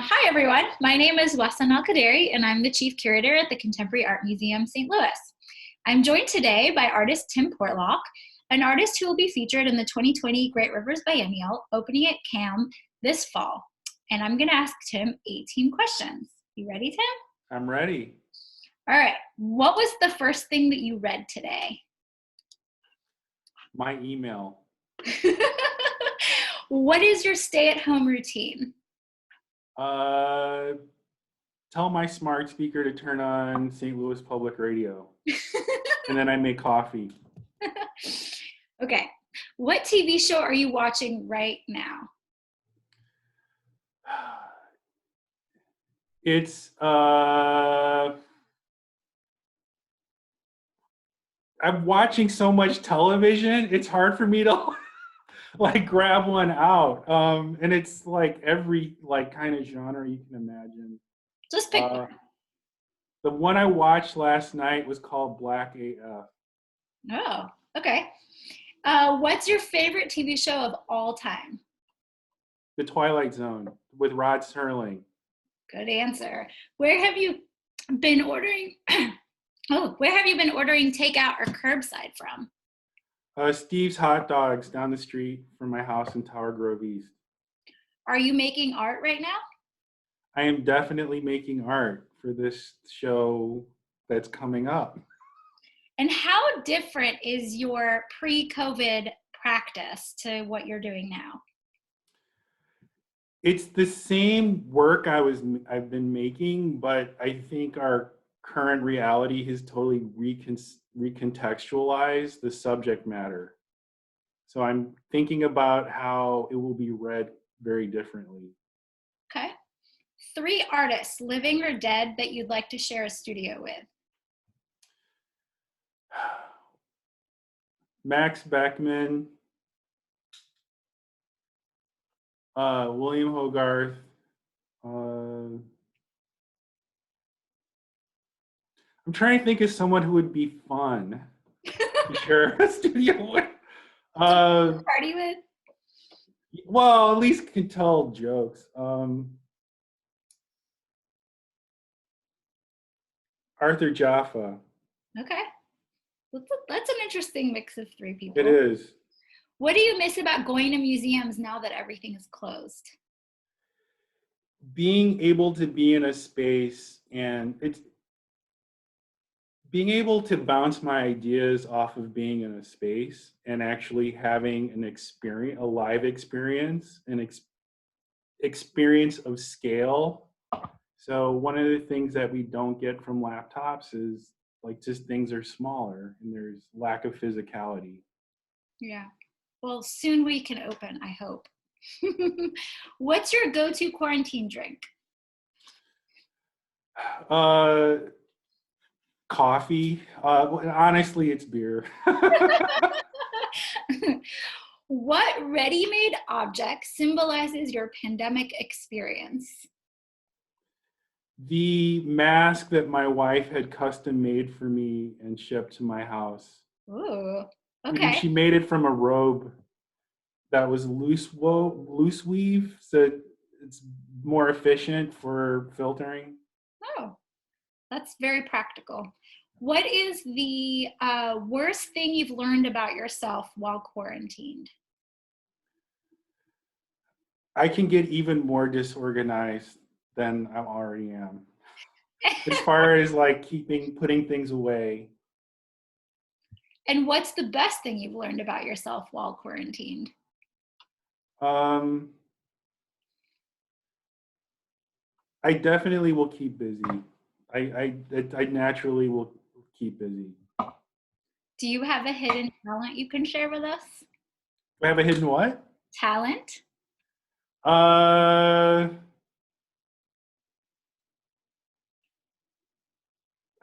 Hi, everyone. My name is Wassan Al-Khudhairi, and I'm the Chief Curator at the Contemporary Art Museum, St. Louis. I'm joined today by artist Tim Portlock, an artist who will be featured in the 2020 Great Rivers Biennial, opening at CAM this fall. And I'm going to ask Tim 18 questions. You ready, Tim? I'm ready. All right. What was the first thing that you read today? My email. What is your stay-at-home routine? Tell my smart speaker to turn on St. Louis Public Radio. And then I make coffee. Okay. What TV show are you watching right now? It's, I'm watching so much television, it's hard for me to like grab one out. And it's like every kind of genre you can imagine. Just pick one. The one I watched last night was called Black AF. Oh, okay. What's your favorite TV show of all time? The Twilight Zone with Rod Serling. Good answer. Where have you been ordering? Where have you been ordering takeout or curbside from? Steve's Hot Dogs down the street from my house in Tower Grove East. Are you making art right now? I am definitely making art for this show that's coming up. And how different is your pre-COVID practice to what you're doing now? It's the same work I've been making, but I think our current reality has totally recontextualized the subject matter. So I'm thinking about how it will be read very differently. Okay. 3 artists, living or dead, that you'd like to share a studio with. Max Beckman, William Hogarth, I'm trying to think of someone who would be fun to share a studio with. Party with? Well, at least can tell jokes. Arthur Jaffa. Okay. That's an interesting mix of 3 people. It is. What do you miss about going to museums now that everything is closed? Being able to be in a space and being able to bounce my ideas off of being in a space and actually having an experience, a live experience, an experience of scale. So one of the things that we don't get from laptops is just things are smaller and there's lack of physicality. Yeah. Well, soon we can open, I hope. What's your go-to quarantine drink? Coffee. Honestly, it's beer. What ready-made object symbolizes your pandemic experience? The mask that my wife had custom made for me and shipped to my house. Ooh, okay. She made it from a robe that was loose weave, so it's more efficient for filtering. Oh, that's very practical. What is the worst thing you've learned about yourself while quarantined? I can get even more disorganized than I already am. As far as putting things away. And what's the best thing you've learned about yourself while quarantined? I definitely will keep busy. I naturally will keep busy. Do you have a hidden talent you can share with us? Do I have a hidden what? Talent? I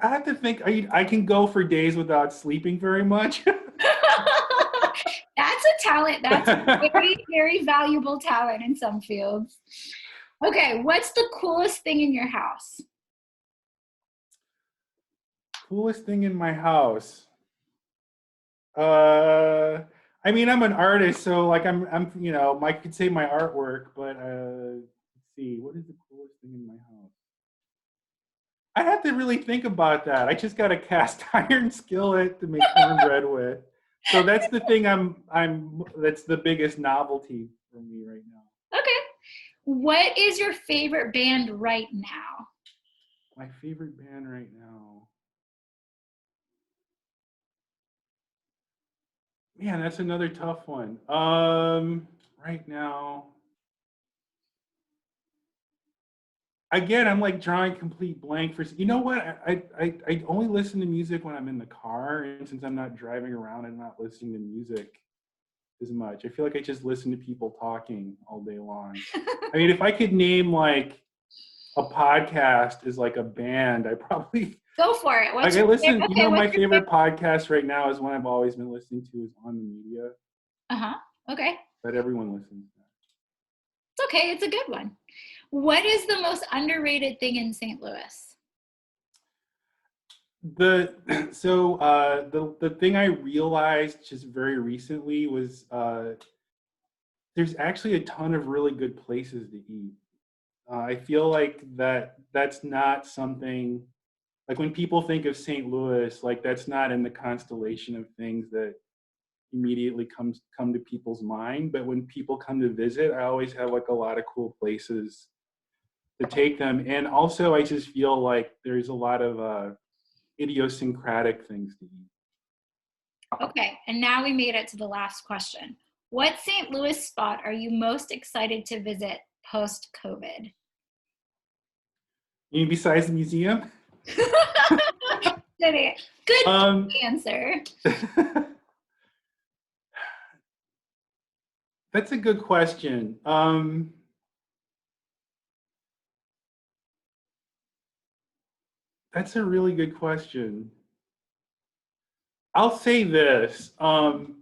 have to think. I can go for days without sleeping very much. That's a talent. That's a very, very valuable talent in some fields. Okay, what's the coolest thing in your house? Coolest thing in my house. I mean, I'm an artist, so I could say my artwork, but let's see, what is the coolest thing in my house. I have to really think about that. I just got a cast iron skillet to make cornbread with. So that's the thing that's the biggest novelty for me right now. Okay. What is your favorite band right now? My favorite band right now. Man, that's another tough one. Right now, again, I'm like drawing complete blank for. You know what? I only listen to music when I'm in the car, and since I'm not driving around, I'm not listening to music as much. I feel like I just listen to people talking all day long. I mean, if I could name like a podcast as like a band, I probably Go for it. like I listen. Okay, You know, my what's your favorite podcast right now is one I've always been listening to is On the Media. Okay. That everyone listens to. It's okay. It's a good one. What is the most underrated thing in St. Louis? The thing I realized just very recently was there's actually a ton of really good places to eat. I feel like that's not something like when people think of St. Louis, like that's not in the constellation of things that immediately come to people's mind. But when people come to visit, I always have like a lot of cool places to take them. And also I just feel like there's a lot of idiosyncratic things to eat. Okay, and now we made it to the last question. What St. Louis spot are you most excited to visit post-COVID? You mean besides the museum? Good answer. That's a good question. That's a really good question. I'll say this. I'm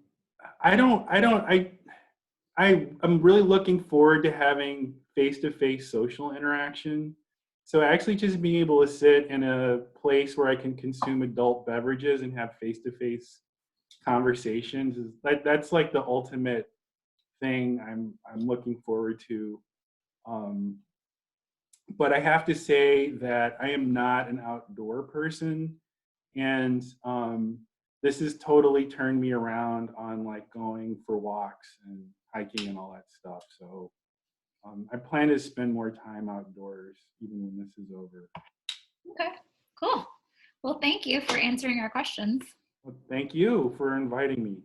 really looking forward to having face-to-face social interaction. So actually just being able to sit in a place where I can consume adult beverages and have face-to-face conversations that's like the ultimate thing I'm looking forward to. But I have to say that I am not an outdoor person, and this has totally turned me around on like going for walks and hiking and all that stuff. So I plan to spend more time outdoors even when this is over. Okay, cool. Well, thank you for answering our questions. Well, thank you for inviting me.